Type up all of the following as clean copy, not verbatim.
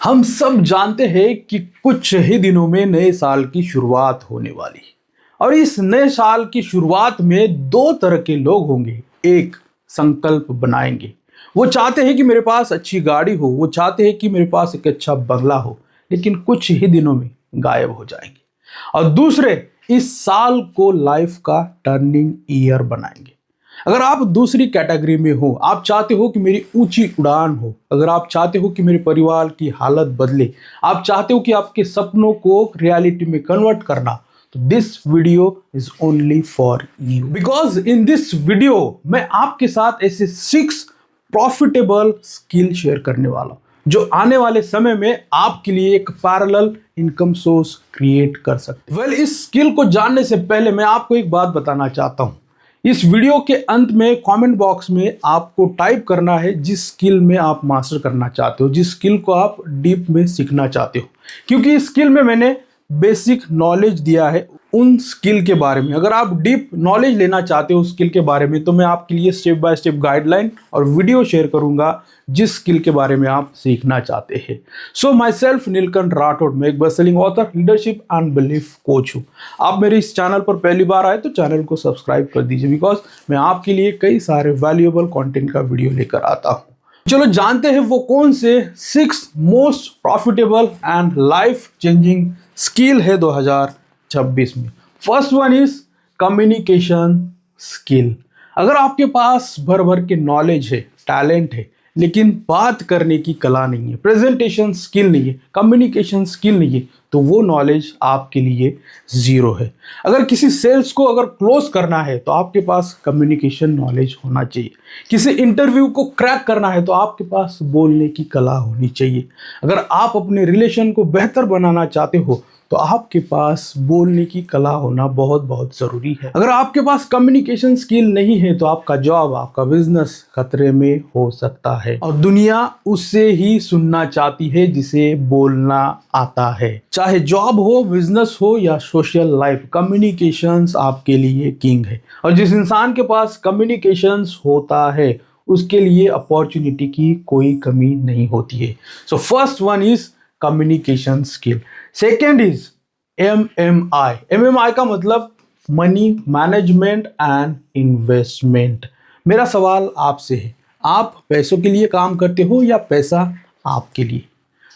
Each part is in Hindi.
हम सब जानते हैं कि कुछ ही दिनों में नए साल की शुरुआत होने वाली है। और इस नए साल की शुरुआत में दो तरह के लोग होंगे। एक संकल्प बनाएंगे, वो चाहते हैं कि मेरे पास अच्छी गाड़ी हो, वो चाहते हैं कि मेरे पास एक अच्छा बंगला हो, लेकिन कुछ ही दिनों में गायब हो जाएंगे। और दूसरे इस साल को लाइफ का टर्निंग ईयर बनाएंगे। अगर आप दूसरी कैटेगरी में हो, आप चाहते हो कि मेरी ऊंची उड़ान हो, अगर आप चाहते हो कि मेरे परिवार की हालत बदले, आप चाहते हो कि आपके सपनों को रियलिटी में कन्वर्ट करना, तो this video is only for you. Because in this video मैं आपके साथ ऐसे 6 प्रॉफिटेबल स्किल शेयर करने वाला हूं जो आने वाले समय में आपके लिए एक पैरेलल इनकम सोर्स क्रिएट कर सकते हैं। इस स्किल को जानने से पहले मैं आपको एक बात बताना चाहता हूं। इस वीडियो के अंत में कमेंट बॉक्स में आपको टाइप करना है जिस स्किल में आप मास्टर करना चाहते हो, जिस स्किल को आप डीप में सीखना चाहते हो, क्योंकि इस स्किल में मैंने बेसिक नॉलेज दिया है उन स्किल के बारे में। अगर आप डीप नॉलेज लेना चाहते हो स्किल के बारे में, तो मैं आपके लिए स्टेप बाय स्टेप गाइडलाइन और वीडियो शेयर करूंगा जिस स्किल के बारे में आप सीखना चाहते हैं। सो माई सेल्फ नीलकंठ राठौड़, मैं एक best-selling author, leadership and belief coach हूँ। आप मेरे इस चैनल पर पहली बार आए तो चैनल को सब्सक्राइब कर दीजिए, बिकॉज मैं आपके लिए कई सारे वैल्यूएबल कंटेंट का वीडियो लेकर आता हूँ। चलो जानते हैं वो कौन से 6 most profitable and life changing skill है 2026 में। First one is communication skill. अगर आपके पास भर भर के नॉलेज है, टैलेंट है, लेकिन बात करने की कला नहीं है, प्रेजेंटेशन स्किल नहीं है, कम्युनिकेशन स्किल नहीं है, तो वो नॉलेज आपके लिए जीरो है। अगर किसी सेल्स को अगर क्लोज करना है तो आपके पास कम्युनिकेशन नॉलेज होना चाहिए। किसी इंटरव्यू को क्रैक करना है तो आपके पास बोलने की कला होनी चाहिए। अगर आप अपने रिलेशन को बेहतर बनाना चाहते हो तो आपके पास बोलने की कला होना बहुत बहुत ज़रूरी है। अगर आपके पास कम्युनिकेशन स्किल नहीं है तो आपका जॉब, आपका बिजनेस खतरे में हो सकता है, और दुनिया उससे ही सुनना चाहती है जिसे बोलना आता है। चाहे जॉब हो, बिजनेस हो या सोशल लाइफ, कम्युनिकेशंस आपके लिए किंग है। और जिस इंसान के पास कम्युनिकेशंस होता है उसके लिए अपॉर्चुनिटी की कोई कमी नहीं होती है। So first one is communication skill. Second is MMI। MMI का मतलब मनी मैनेजमेंट एंड इन्वेस्टमेंट। मेरा सवाल आपसे है, आप पैसों के लिए काम करते हो या पैसा आपके लिए?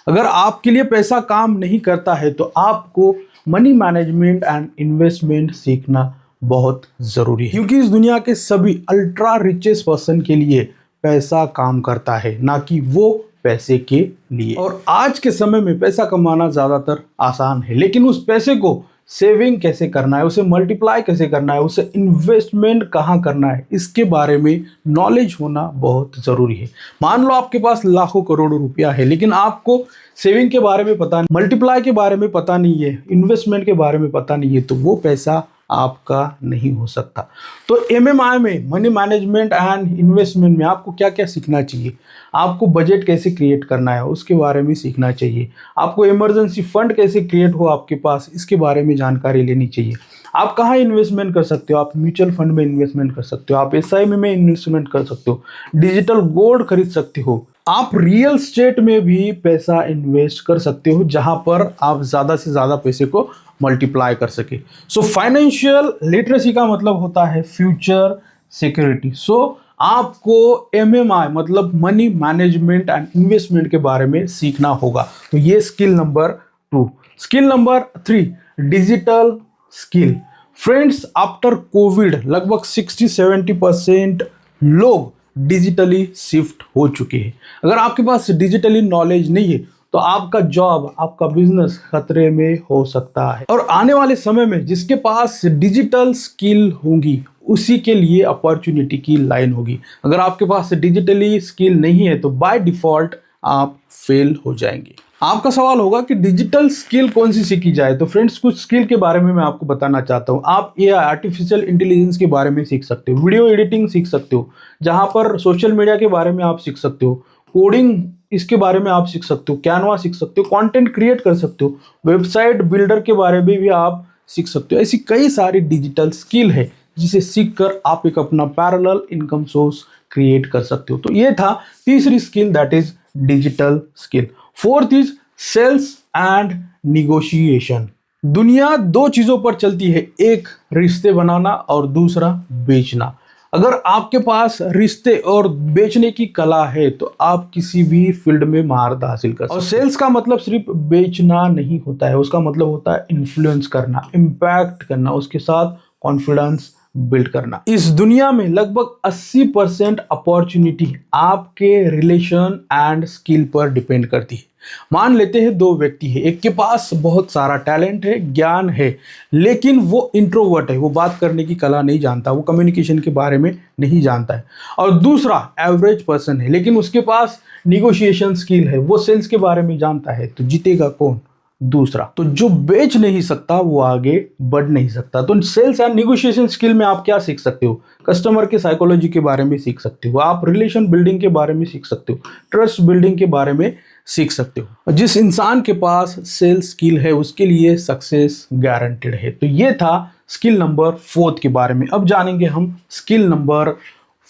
अगर आपके लिए पैसा काम नहीं करता है तो आपको मनी मैनेजमेंट एंड इन्वेस्टमेंट सीखना बहुत ज़रूरी है, क्योंकि इस दुनिया के सभी अल्ट्रा रिचेस्ट पर्सन के लिए पैसा काम करता है, ना कि वो पैसे के लिए। और आज के समय में पैसा कमाना ज़्यादातर आसान है, लेकिन उस पैसे को सेविंग कैसे करना है, उसे मल्टीप्लाई कैसे करना है, उसे इन्वेस्टमेंट कहाँ करना है, इसके बारे में नॉलेज होना बहुत ज़रूरी है। मान लो आपके पास लाखों करोड़ों रुपया है, लेकिन आपको सेविंग के बारे में पता नहीं, मल्टीप्लाई के बारे में पता नहीं है, इन्वेस्टमेंट के बारे में पता नहीं है, तो वो पैसा आपका नहीं हो सकता। तो MMI में, मनी मैनेजमेंट एंड इन्वेस्टमेंट में, आपको क्या क्या सीखना चाहिए? आपको बजट कैसे क्रिएट करना है उसके बारे में सीखना चाहिए। आपको इमरजेंसी फंड कैसे क्रिएट हो आपके पास, इसके बारे में जानकारी लेनी चाहिए। आप कहाँ इन्वेस्टमेंट कर सकते हो? आप म्यूचुअल फंड में इन्वेस्टमेंट कर सकते हो, आप SIP में इन्वेस्टमेंट कर सकते हो, डिजिटल गोल्ड खरीद सकते हो, आप रियल स्टेट में भी पैसा इन्वेस्ट कर सकते हो, जहां पर आप ज़्यादा से ज़्यादा पैसे को मल्टीप्लाई कर सके। सो फाइनेंशियल लिटरेसी का मतलब होता है फ्यूचर सिक्योरिटी। सो आपको MMI मतलब मनी मैनेजमेंट एंड इन्वेस्टमेंट के बारे में सीखना होगा। तो ये skill number 2। Skill number 3, digital skill. Friends, after Covid लगभग 60-70% लोग डिजिटली शिफ्ट हो चुके हैं। अगर आपके पास डिजिटली नॉलेज नहीं है तो आपका जॉब, आपका बिजनेस खतरे में हो सकता है। और आने वाले समय में जिसके पास डिजिटल स्किल होंगी उसी के लिए अपॉर्चुनिटी की लाइन होगी। अगर आपके पास डिजिटली स्किल नहीं है तो बाय डिफॉल्ट आप फेल हो जाएंगे। आपका सवाल होगा कि डिजिटल स्किल कौन सी सीखी जाए? तो फ्रेंड्स, कुछ स्किल के बारे में मैं आपको बताना चाहता हूँ। आप AI, आर्टिफिशियल इंटेलिजेंस के बारे में सीख सकते हो, वीडियो एडिटिंग सीख सकते हो, जहाँ पर सोशल मीडिया के बारे में आप सीख सकते हो, कोडिंग इसके बारे में आप सीख सकते हो, कैनवा सीख सकते हो, कंटेंट क्रिएट कर सकते हो, वेबसाइट बिल्डर के बारे में भी आप सीख सकते हो। ऐसी कई सारी डिजिटल स्किल है जिसे सीखकर आप एक अपना पैरेलल इनकम सोर्स क्रिएट कर सकते हो। तो ये था तीसरी skill, that is digital skill. Fourth is sales and negotiation. दुनिया दो चीजों पर चलती है, एक रिश्ते बनाना और दूसरा बेचना। अगर आपके पास रिश्ते और बेचने की कला है तो आप किसी भी फील्ड में महारत हासिल कर सकते हैं। और सेल्स का मतलब सिर्फ बेचना नहीं होता है, उसका मतलब होता है इन्फ्लुएंस करना, इम्पैक्ट करना, उसके साथ कॉन्फिडेंस बिल्ड करना। इस दुनिया में लगभग 80% अपॉर्चुनिटी आपके रिलेशन एंड स्किल पर डिपेंड करती है। मान लेते हैं दो व्यक्ति है, एक के पास बहुत सारा टैलेंट है, ज्ञान है, लेकिन वो इंट्रोवर्ट है, वो बात करने की कला नहीं जानता, वो कम्युनिकेशन के बारे में नहीं जानता है। और दूसरा एवरेज पर्सन है, लेकिन उसके पास निगोशिएशन स्किल है, वो सेल्स के बारे में जानता है। तो जीतेगा कौन? दूसरा। तो जो बेच नहीं सकता वो आगे बढ़ नहीं सकता। तो सेल्स एंड निगोशिएशन स्किल में आप क्या सीख सकते हो? कस्टमर के साइकोलॉजी के बारे में सीख सकते हो, आप रिलेशन बिल्डिंग के बारे में सीख सकते हो, ट्रस्ट बिल्डिंग के बारे में सीख सकते हो। जिस इंसान के पास सेल्स स्किल है उसके लिए सक्सेस गारंटेड है। तो ये था स्किल नंबर 4 के बारे में। अब जानेंगे हम skill number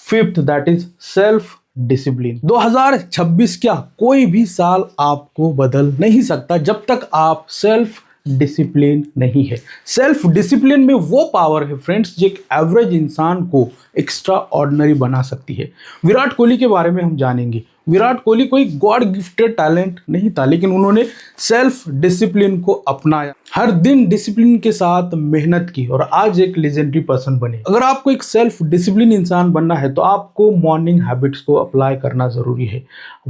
5, that is self discipline. 2026 क्या कोई भी साल आपको बदल नहीं सकता जब तक आप सेल्फ डिसिप्लिन नहीं है। सेल्फ डिसिप्लिन में वो पावर है फ्रेंड्स जो एक एवरेज इंसान को एक्स्ट्रा ऑर्डिनरी बना सकती है। विराट कोहली के बारे में हम जानेंगे। विराट कोहली कोई गॉड गिफ्टेड टैलेंट नहीं था, लेकिन उन्होंने सेल्फ डिसिप्लिन को अपनाया, हर दिन डिसिप्लिन के साथ मेहनत की और आज एक लेजेंडरी पर्सन बने। अगर आपको एक सेल्फ डिसिप्लिन इंसान बनना है तो आपको मॉर्निंग हैबिट्स को अप्लाई करना जरूरी है।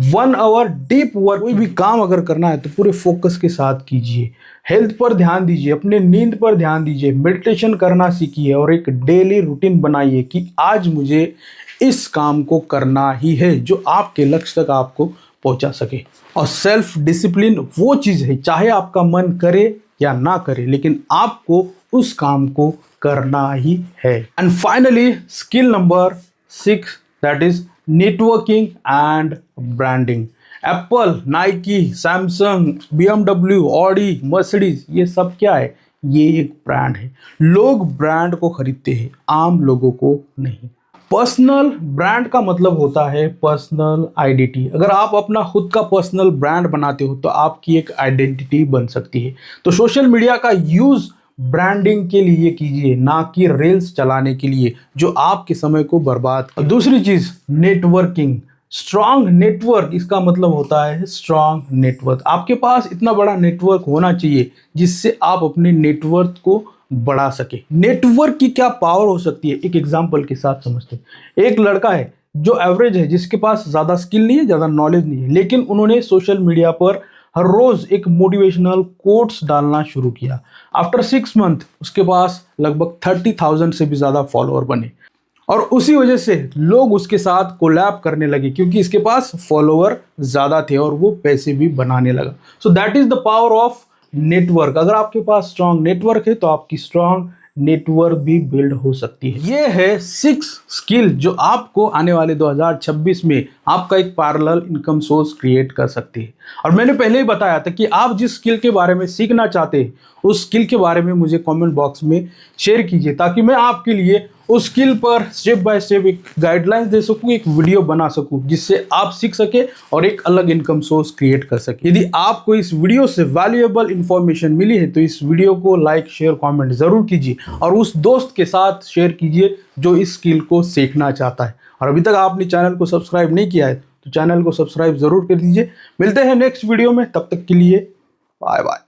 1 आवर डीप वर्क, कोई भी काम अगर करना है तो पूरे फोकस के साथ कीजिए। हेल्थ पर ध्यान दीजिए, अपने नींद पर ध्यान दीजिए, मेडिटेशन करना सीखिए और एक डेली रूटीन बनाइए कि आज मुझे इस काम को करना ही है जो आपके लक्ष्य तक आपको पहुंचा सके। और सेल्फ डिसिप्लिन वो चीज़ है, चाहे आपका मन करे या ना करे, लेकिन आपको उस काम को करना ही है। And finally skill number 6, that is networking and branding. Apple, Nike, Samsung, BMW, Audi, Mercedes, ये सब क्या है? ये एक ब्रांड है। लोग ब्रांड को खरीदते हैं, आम लोगों को नहीं। पर्सनल ब्रांड का मतलब होता है पर्सनल आइडेंटिटी। अगर आप अपना खुद का पर्सनल ब्रांड बनाते हो तो आपकी एक आइडेंटिटी बन सकती है। तो सोशल मीडिया का यूज ब्रांडिंग के लिए कीजिए, ना कि रील्स चलाने के लिए जो आपके समय को बर्बाद। और दूसरी चीज नेटवर्किंग, स्ट्रांग नेटवर्क, इसका मतलब होता है स्ट्रांग नेटवर्क। आपके पास इतना बड़ा नेटवर्क होना चाहिए जिससे आप अपने नेटवर्क को बढ़ा सके। नेटवर्क की क्या पावर हो सकती है, एक एग्जांपल के साथ समझते हैं। एक लड़का है जो एवरेज है, जिसके पास ज़्यादा स्किल नहीं है, ज़्यादा नॉलेज नहीं है, लेकिन उन्होंने सोशल मीडिया पर हर रोज़ एक मोटिवेशनल कोट्स डालना शुरू किया। आफ्टर 6 मंथ उसके पास लगभग 30,000 से भी ज़्यादा फॉलोअर बने और उसी वजह से लोग उसके साथ कोलैब करने लगे क्योंकि इसके पास फॉलोअर ज़्यादा थे और वो पैसे भी बनाने लगा। So that is the power of network. अगर आपके पास स्ट्रांग नेटवर्क है तो आपकी स्ट्रांग नेटवर्क भी बिल्ड हो सकती है। ये है 6 स्किल जो आपको आने वाले 2026 में आपका एक पैरेलल इनकम सोर्स क्रिएट कर सकती है। और मैंने पहले ही बताया था कि आप जिस स्किल के बारे में सीखना चाहते हैं उस स्किल के बारे में मुझे कमेंट बॉक्स में शेयर कीजिए ताकि मैं आपके लिए उस स्किल पर स्टेप बाय स्टेप एक गाइडलाइंस दे सकूं, एक वीडियो बना सकूं जिससे आप सीख सके और एक अलग इनकम सोर्स क्रिएट कर सके। यदि आपको इस वीडियो से वैल्यूएबल इंफॉर्मेशन मिली है तो इस वीडियो को लाइक, शेयर, कमेंट जरूर कीजिए और उस दोस्त के साथ शेयर कीजिए जो इस स्किल को सीखना चाहता है। और अभी तक आपने चैनल को सब्सक्राइब नहीं किया है तो चैनल को सब्सक्राइब जरूर कर दीजिए। मिलते हैं नेक्स्ट वीडियो में, तब तक के लिए बाय बाय।